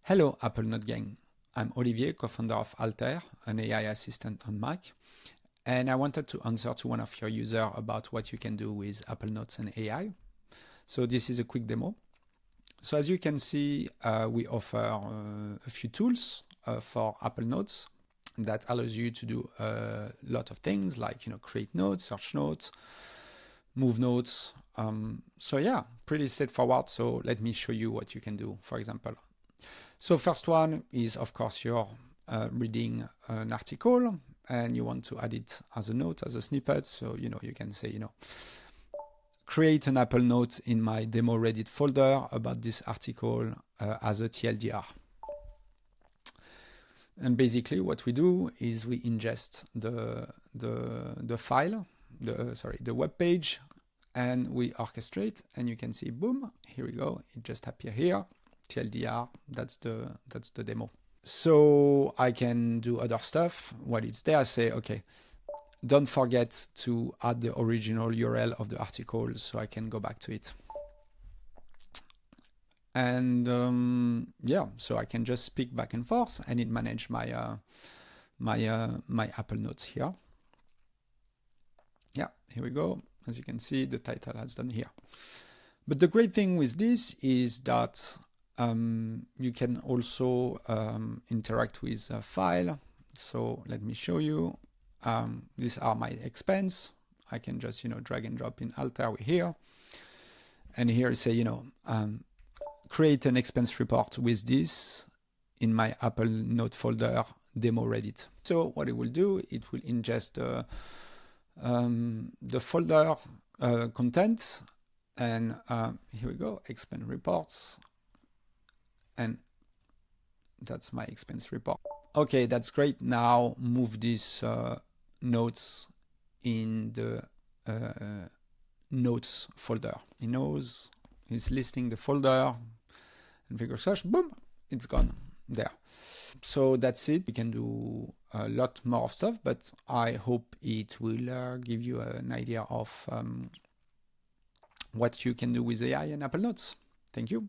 Hello, Apple Note gang. I'm Olivier, co-founder of Altair, an AI assistant on Mac, and I wanted to answer to one of your users about what you can do with Apple Notes and AI. So this is a quick demo. So as you can see, we offer a few tools for Apple Notes that allows you to do a lot of things like, create notes, search notes, move notes. So yeah, pretty straightforward. So let me show you what you can do, for example. So first one is, of course, you're reading an article and you want to add it as a note, as a snippet. So, you can say, create an Apple Note in my demo Reddit folder about this article as a TLDR. And basically what we do is we ingest the file, the web page, and we orchestrate, and you can see, boom, here we go. It just appeared here. TLDR, that's the demo. So I can do other stuff while it's there. I say, okay, don't forget to add the original URL of the article so I can go back to it. And yeah, so I can just speak back and forth, and it manage my my Apple Notes here. Yeah, here we go. As you can see, the title has done here. But the great thing with this is that you can also interact with a file. So let me show you. These are my expense. I can just drag and drop in Altair here, and here I say create an expense report with this in my Apple Note folder demo Reddit. So what it will do, it will ingest the folder contents, and here we go, expense reports. And that's my expense report. Okay, that's great. Now move these notes in the notes folder. He knows he's listing the folder and figure search, boom, it's gone there. So that's it. You can do a lot more of stuff, but I hope it will give you an idea of what you can do with AI and Apple Notes. Thank you.